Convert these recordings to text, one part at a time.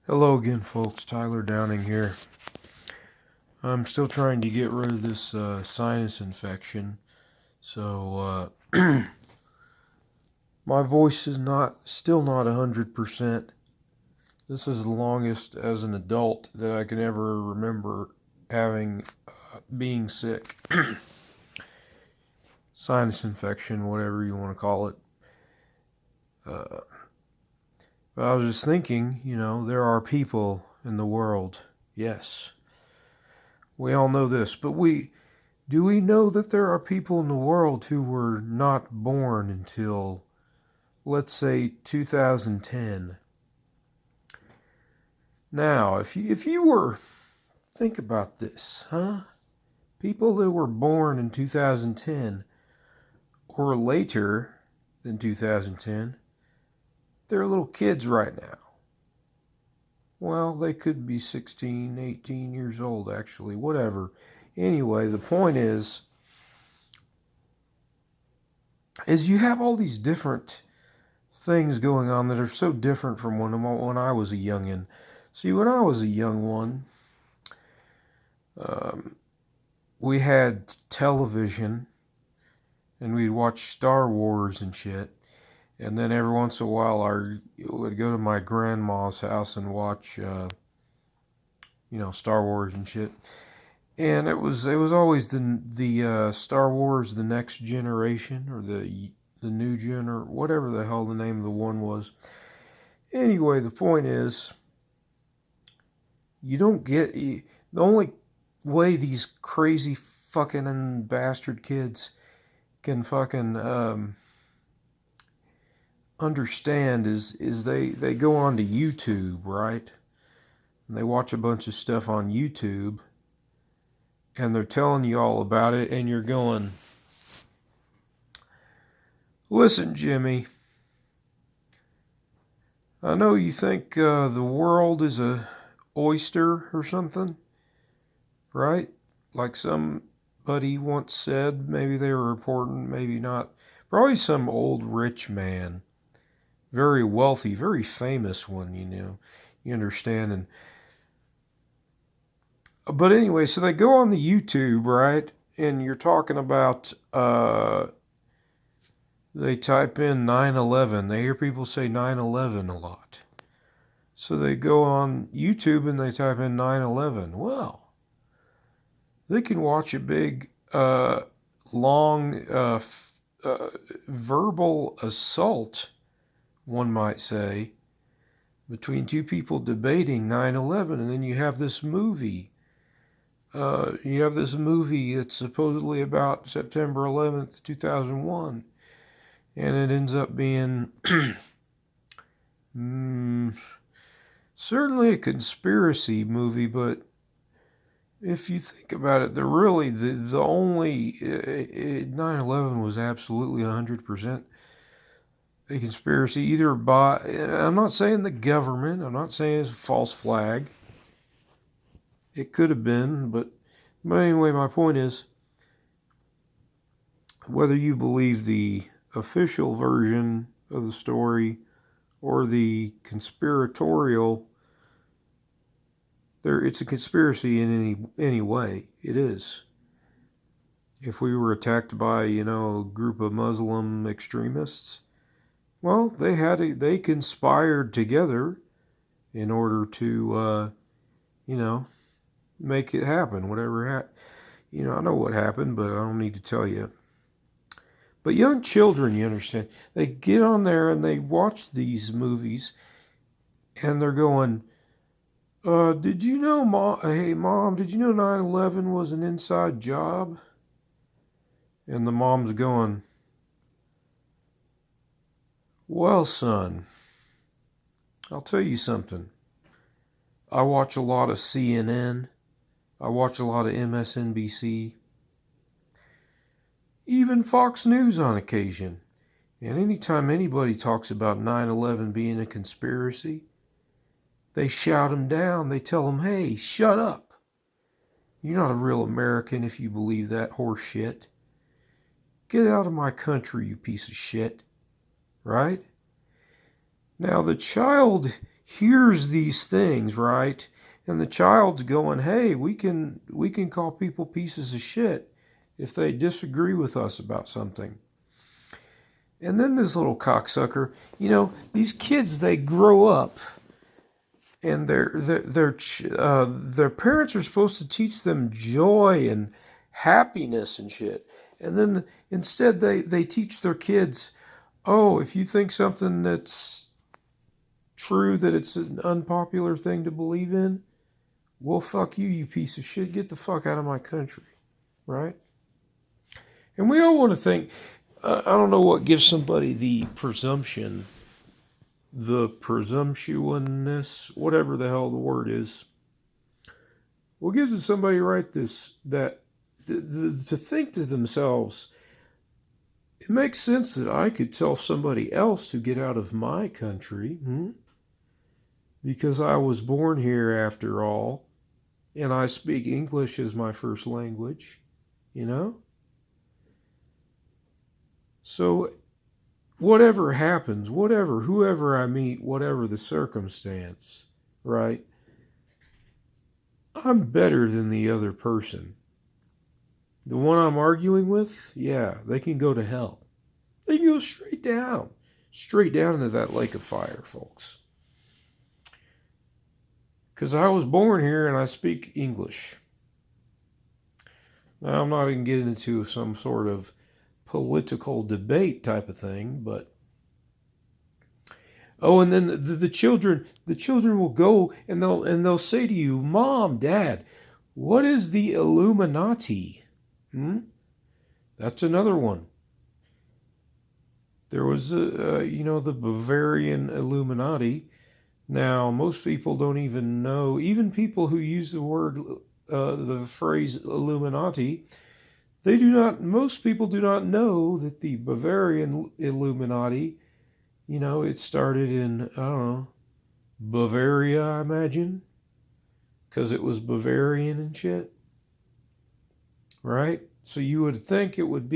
Hello again, folks. Tyler Downing here. I'm still trying to get rid of this sinus infection, so my voice is still not 100%. This is the longest as an adult that I can ever remember having being sick. Sinus infection, whatever you want to call it. But I was just thinking, there are people in the world. Yes, we all know this, but do we know that there are people in the world who were not born until, let's say, 2010? Now, if you were, think about this, huh? People that were born in 2010 or later than 2010, they're little kids right now. Well, they could be 16, 18 years old, actually, whatever. Anyway, the point is you have all these different things going on that are so different from when I was a youngin'. See, when I was a young one, we had television, and we'd watch Star Wars and shit. And then every once in a while, I would go to my grandma's house and watch, Star Wars and shit. And it was always the Star Wars: The Next Generation, or the New Gen, or whatever the hell the name of the one was. Anyway, the point is, the only way these crazy fucking bastard kids can fucking understand is they go on to YouTube, right? And they watch a bunch of stuff on YouTube, and they're telling you all about it, and you're going, listen, Jimmy, I know you think the world is a oyster or something, right? Like somebody once said. Maybe they were important, maybe not. Probably some old rich man, very wealthy, very famous one, you understand. But anyway, so they go on the YouTube, right? And you're talking about, they type in 9/11. They hear people say 9/11 a lot. So they go on YouTube and they type in 9/11. Well, they can watch a big, long, verbal assault, one might say, between two people debating 9/11. And then you have this movie. That's supposedly about September 11th, 2001. And it ends up being certainly a conspiracy movie, but if you think about it, the only 9/11 was absolutely 100% a conspiracy, either by, I'm not saying the government, I'm not saying it's a false flag. It could have been, but anyway, my point is, whether you believe the official version of the story or the conspiratorial, it's a conspiracy in any way. It is. If we were attacked by, a group of Muslim extremists, well, they conspired together in order to, make it happen. Whatever I know what happened, but I don't need to tell you. But young children, you understand, they get on there and they watch these movies, and they're going, did you know, hey, Mom, did you know 9/11 was an inside job? And the mom's going, well, son, I'll tell you something. I watch a lot of CNN. I watch a lot of MSNBC. Even Fox News on occasion. And anytime anybody talks about 9/11 being a conspiracy, they shout them down. They tell them, hey, shut up. You're not a real American if you believe that horse shit. Get out of my country, you piece of shit. Right? Now, the child hears these things, right? And the child's going, hey, we can call people pieces of shit if they disagree with us about something. And then this little cocksucker, these kids, they grow up, and their parents are supposed to teach them joy and happiness and shit. And then instead they teach their kids, oh, if you think something that's true, that it's an unpopular thing to believe in, well, fuck you, you piece of shit. Get the fuck out of my country, right? And we all want to think, I don't know what gives somebody the presumptionness, whatever the hell the word is. What gives somebody to think to themselves, it makes sense that I could tell somebody else to get out of my country, because I was born here after all, and I speak English as my first language, So whatever happens, whoever I meet, whatever the circumstance, right? I'm better than the other person. The one I'm arguing with, yeah, they can go to hell. They can go straight down into that lake of fire, folks. Because I was born here and I speak English. Now, I'm not even getting into some sort of political debate type of thing, but and then the children will go and they'll say to you, Mom, Dad, what is the Illuminati? That's another one. There was the Bavarian Illuminati. Now, most people don't even know, even people who use the phrase Illuminati, most people do not know that the Bavarian Illuminati, it started in, I don't know, Bavaria, I imagine, because it was Bavarian and shit, right? So you would think it would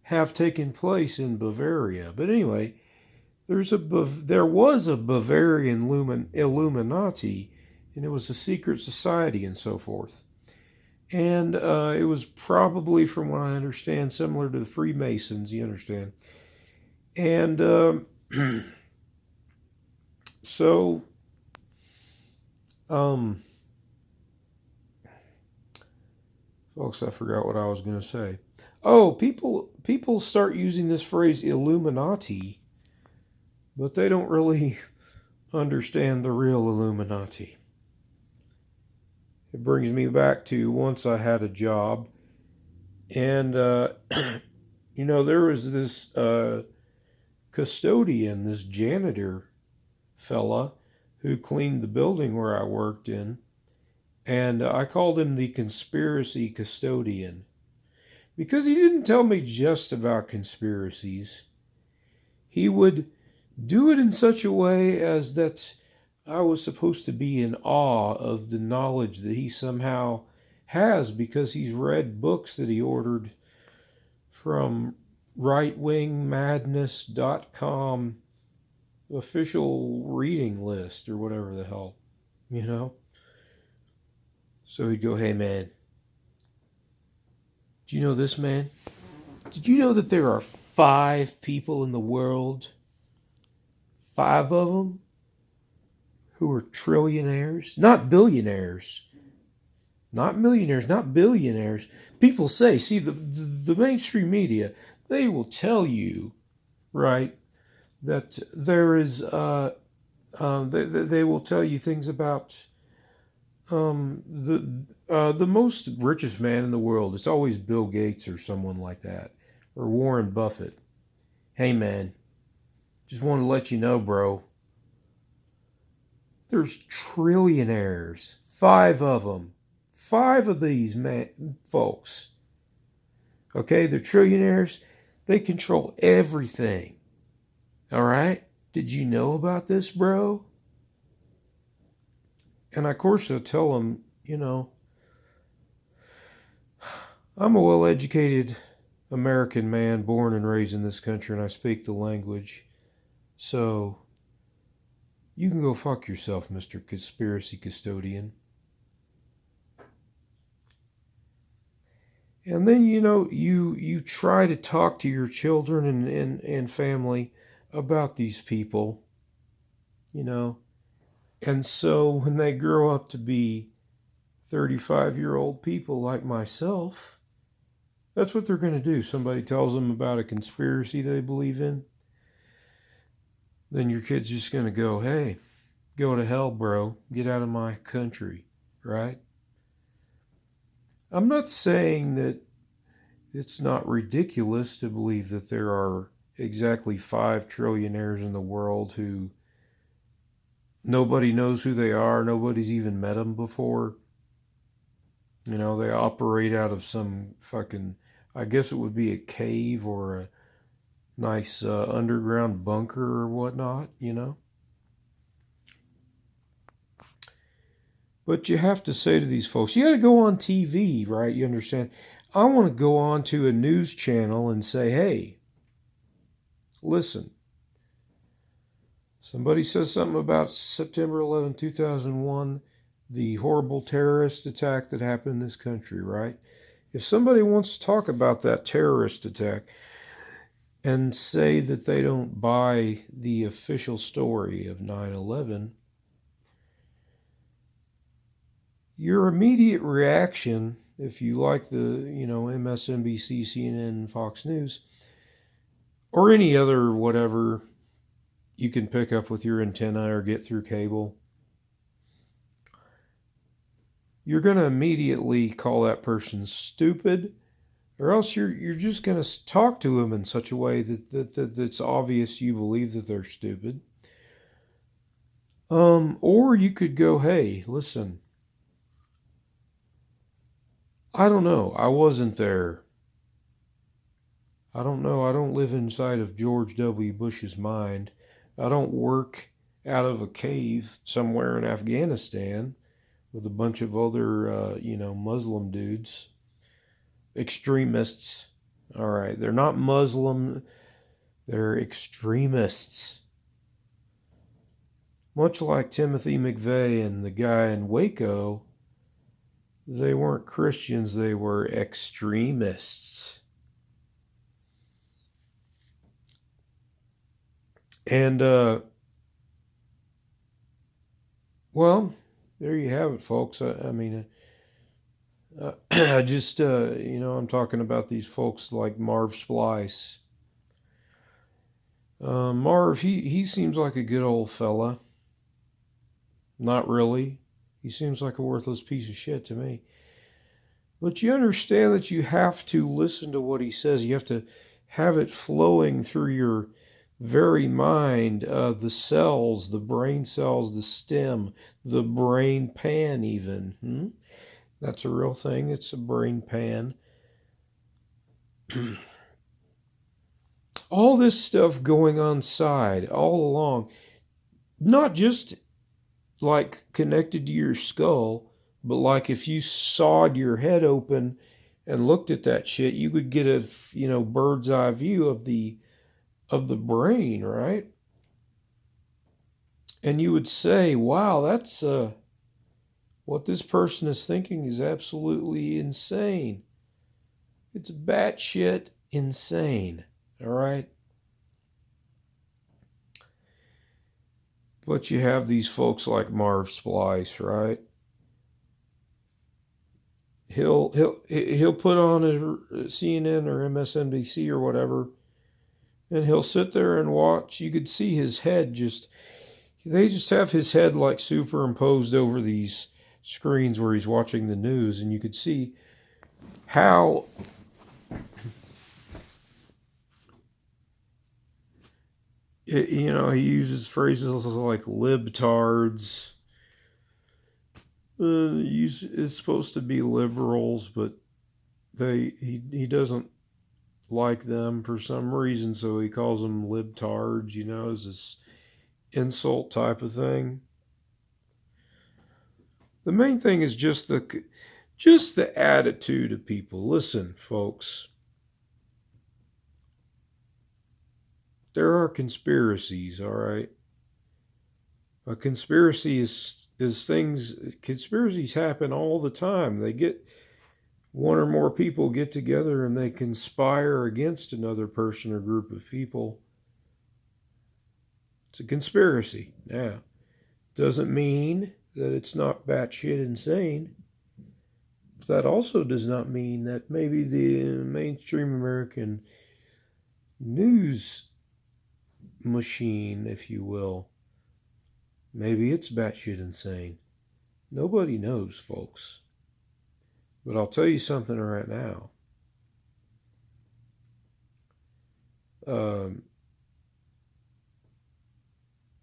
have taken place in Bavaria. But anyway, there was a Bavarian Illuminati, and it was a secret society and so forth. And it was probably, from what I understand, similar to the Freemasons, you understand. And so, folks, I forgot what I was going to say. Oh, people start using this phrase Illuminati, but they don't really understand the real Illuminati. It brings me back to once I had a job, and there was this custodian, this janitor fella who cleaned the building where I worked in, and I called him the conspiracy custodian because he didn't tell me just about conspiracies. He would do it in such a way as that I was supposed to be in awe of the knowledge that he somehow has, because he's read books that he ordered from rightwingmadness.com official reading list or whatever the hell, So he'd go, hey man, do you know this, man? Did you know that there are 5 people in the world, 5 of them, who are trillionaires? Not billionaires. Not millionaires, not billionaires. People say, see, the mainstream media, they will tell you, right, that there is, they will tell you things about the most richest man in the world. It's always Bill Gates or someone like that, or Warren Buffett. Hey, man, just want to let you know, bro, there's trillionaires, 5 of them. 5 of these folks. Okay, they're trillionaires. They control everything. All right? Did you know about this, bro? And of course, I'll tell them, I'm a well-educated American man, born and raised in this country, and I speak the language. So, you can go fuck yourself, Mr. Conspiracy Custodian. And then, you try to talk to your children and family about these people, you know. And so when they grow up to be 35-year-old people like myself, that's what they're going to do. Somebody tells them about a conspiracy they believe in, then your kid's just going to go, hey, go to hell, bro. Get out of my country, right? I'm not saying that it's not ridiculous to believe that there are exactly 5 trillionaires in the world who nobody knows who they are, nobody's even met them before. They operate out of some fucking, I guess it would be a cave or a nice underground bunker or whatnot. But you have to say to these folks, you got to go on TV, right? You understand? I want to go on to a news channel and say, hey, listen, somebody says something about September 11, 2001, the horrible terrorist attack that happened in this country, right? If somebody wants to talk about that terrorist attack and say that they don't buy the official story of 9/11, your immediate reaction, if you like the, MSNBC, CNN, Fox News, or any other whatever you can pick up with your antenna or get through cable, you're going to immediately call that person stupid, or else you're just going to talk to them in such a way that's obvious you believe that they're stupid. Or you could go, hey, listen, I don't know. I wasn't there. I don't know. I don't live inside of George W. Bush's mind. I don't work out of a cave somewhere in Afghanistan with a bunch of other, Muslim dudes. Extremists. All right. They're not Muslim. They're extremists. Much like Timothy McVeigh and the guy in Waco, they weren't Christians, they were extremists. And, well, there you have it, folks. I just, I'm talking about these folks like Marv Splice. Marv, he seems like a good old fella. Not really. He seems like a worthless piece of shit to me. But you understand that you have to listen to what he says. You have to have it flowing through your very mind, the cells, the brain cells, the stem, the brain pan even. That's a real thing. It's a brain pan. All this stuff going on side all along, not just like connected to your skull, but like if you sawed your head open and looked at that shit, you would get a bird's eye view of the brain, right? And you would say, wow, that's what this person is thinking is absolutely insane. It's batshit insane, all right? But you have these folks like Marv Splice, right? He'll put on a CNN or MSNBC or whatever, and he'll sit there and watch. You could see his head they just have his head like superimposed over these screens where he's watching the news, and you could see how he uses phrases like libtards. It's supposed to be liberals, but he doesn't like them for some reason, so he calls them libtards. As this insult type of thing. The main thing is just the attitude of people. Listen, folks. There are conspiracies, all right? A conspiracy is things. Conspiracies happen all the time. They get one or more people get together and they conspire against another person or group of people. It's a conspiracy. Now, doesn't mean that it's not batshit insane. But that also does not mean that maybe the mainstream American news machine, if you will, maybe it's batshit insane. Nobody knows, folks. But I'll tell you something right now.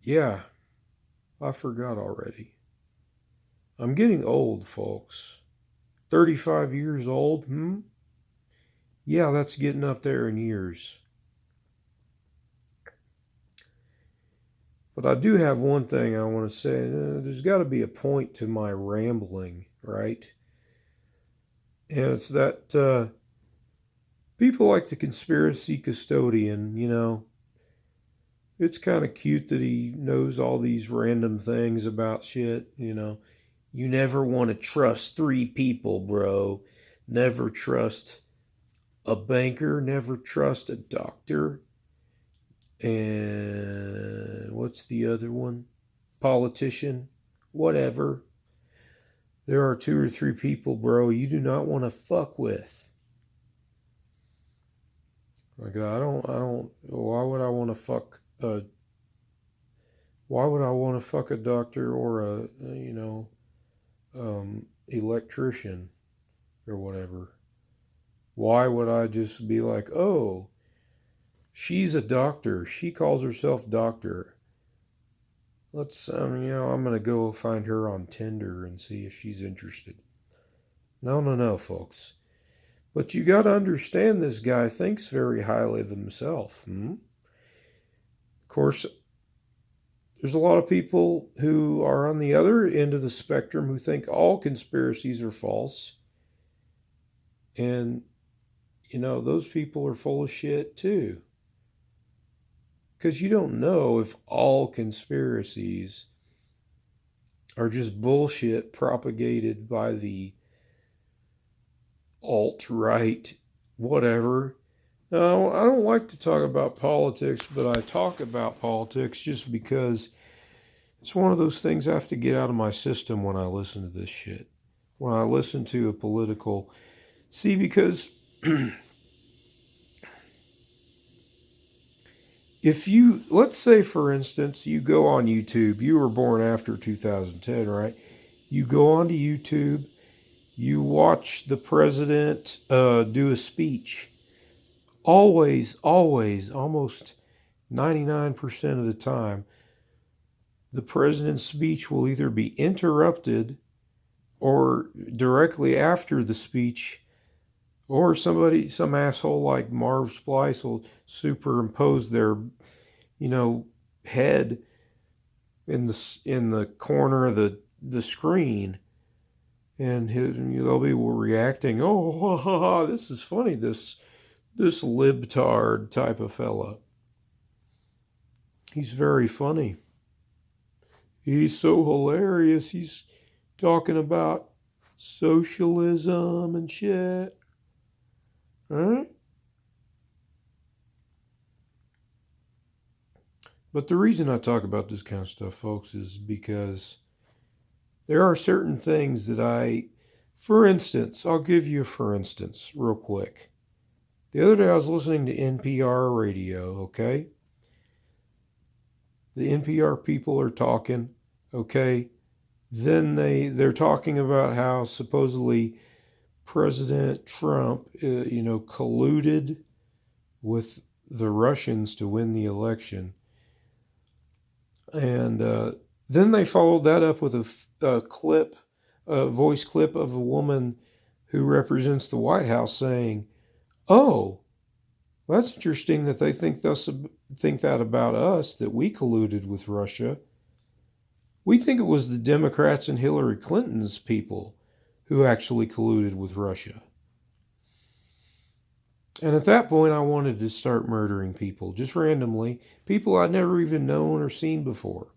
Yeah, I forgot already. I'm getting old, folks. 35 years old, Yeah, that's getting up there in years. But I do have one thing I want to say. There's got to be a point to my rambling, right? And it's that people like the conspiracy custodian, it's kind of cute that he knows all these random things about shit, You never want to trust three people, bro. Never trust a banker, never trust a doctor. And what's the other one? Politician, whatever. There are two or three people, bro, you do not want to fuck with. Like, why would I want to fuck a doctor or a electrician or whatever? Why would I just be like, oh, she's a doctor. She calls herself doctor. I'm going to go find her on Tinder and see if she's interested. No, folks. But you got to understand this guy thinks very highly of himself. Of course, there's a lot of people who are on the other end of the spectrum who think all conspiracies are false. And, those people are full of shit too. Because you don't know if all conspiracies are just bullshit propagated by the alt-right, whatever. Now, I don't like to talk about politics, but I talk about politics just because it's one of those things I have to get out of my system when I listen to this shit. When I listen to a political... See, because... If you, let's say for instance, you go on YouTube, you were born after 2010, right? You go onto YouTube, you watch the president do a speech. Always, almost 99% of the time, the president's speech will either be interrupted or directly after the speech, or some asshole like Marv Splice will superimpose their, head in the corner of the screen, and they'll be reacting. Oh, this is funny. This libtard type of fella. He's very funny. He's so hilarious. He's talking about socialism and shit. Right? But the reason I talk about this kind of stuff, folks, is because there are certain things that for instance, I'll give you a for instance real quick. The other day I was listening to NPR radio, okay? The NPR people are talking, okay? Then they're talking about how supposedly President Trump, colluded with the Russians to win the election. And then they followed that up with a voice clip of a woman who represents the White House saying, oh, that's interesting that they think that about us, that we colluded with Russia. We think it was the Democrats and Hillary Clinton's people who actually colluded with Russia. And at that point, I wanted to start murdering people, just randomly, people I'd never even known or seen before.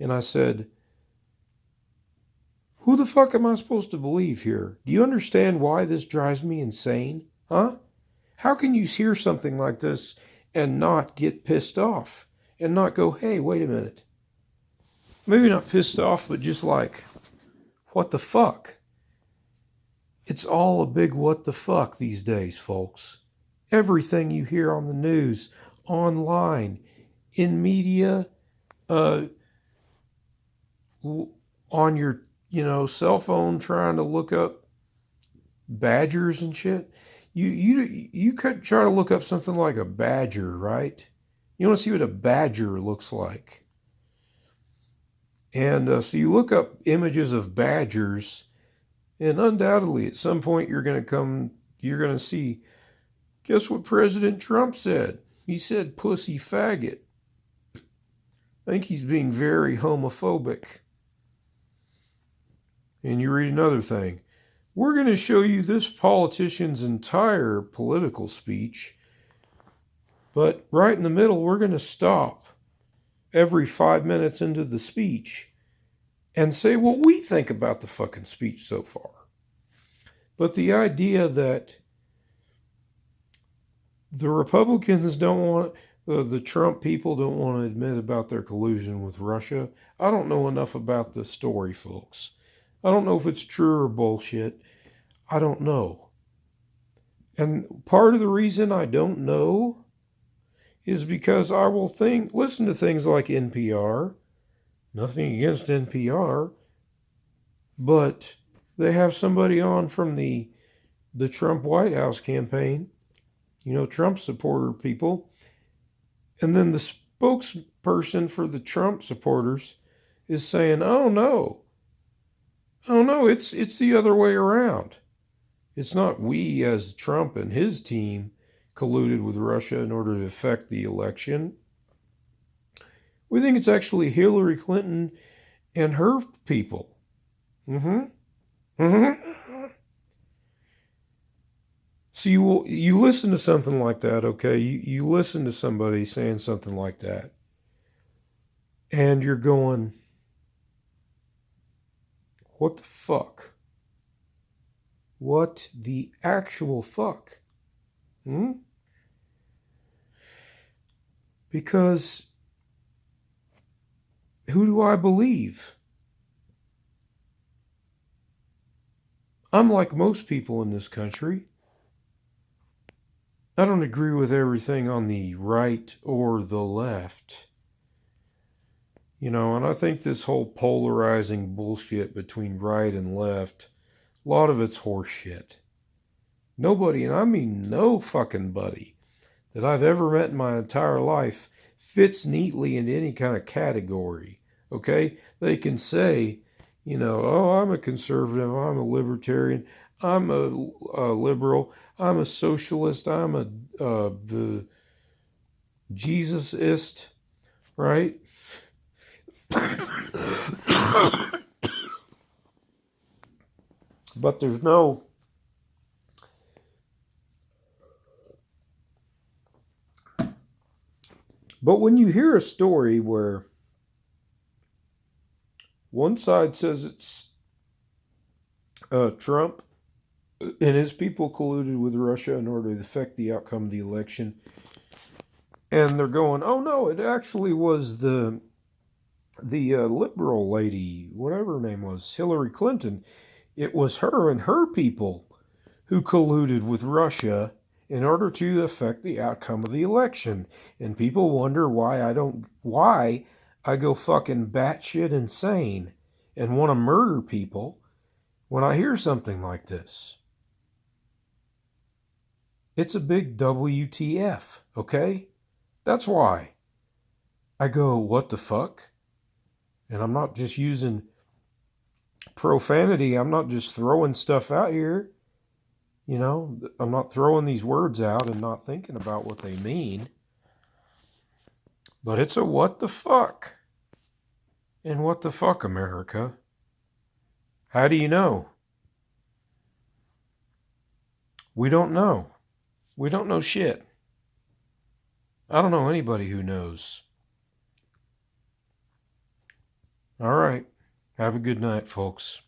And I said, who the fuck am I supposed to believe here? Do you understand why this drives me insane? Huh? How can you hear something like this and not get pissed off? And not go, hey, wait a minute. Maybe not pissed off, but just like, what the fuck? It's all a big what the fuck these days, folks. Everything you hear on the news, online, in media, on your, cell phone trying to look up badgers and shit. You could try to look up something like a badger, right? You want to see what a badger looks like. And so you look up images of badgers, and undoubtedly at some point you're going to see, guess what President Trump said? He said pussy faggot. I think he's being very homophobic. And you read another thing. We're going to show you this politician's entire political speech, but right in the middle, we're going to stop every 5 minutes into the speech and say what we think about the fucking speech so far. But the idea that the Republicans don't want, the Trump people don't want to admit about their collusion with Russia, I don't know enough about the story, folks. I don't know if it's true or bullshit. I don't know. And part of the reason I don't know is because I will listen to things like NPR. Nothing against NPR. But they have somebody on from the Trump White House campaign. Trump supporter people. And then the spokesperson for the Trump supporters is saying, oh no, it's the other way around. It's not we as Trump and his team colluded with Russia in order to affect the election. We think it's actually Hillary Clinton and her people. So you listen to something like that, okay? You listen to somebody saying something like that, and you're going, what the fuck? What the actual fuck? Because who do I believe? I'm like most people in this country. I don't agree with everything on the right or the left. And I think this whole polarizing bullshit between right and left, a lot of it's horse shit. Nobody, and I mean no fucking buddy, that I've ever met in my entire life fits neatly into any kind of category, okay? They can say, oh, I'm a conservative, I'm a libertarian, I'm a liberal, I'm a socialist, I'm the Jesusist, right? But there's no... But when you hear a story where one side says it's Trump and his people colluded with Russia in order to affect the outcome of the election, and they're going, oh no, it actually was the liberal lady, whatever her name was, Hillary Clinton. It was her and her people who colluded with Russia in order to affect the outcome of the election. And people wonder why I go fucking batshit insane and want to murder people when I hear something like this. It's a big WTF, okay? That's why I go, what the fuck? And I'm not just using profanity. I'm not just throwing stuff out here. I'm not throwing these words out and not thinking about what they mean. But it's a what the fuck. And what the fuck, America? How do you know? We don't know. We don't know shit. I don't know anybody who knows. All right. Have a good night, folks.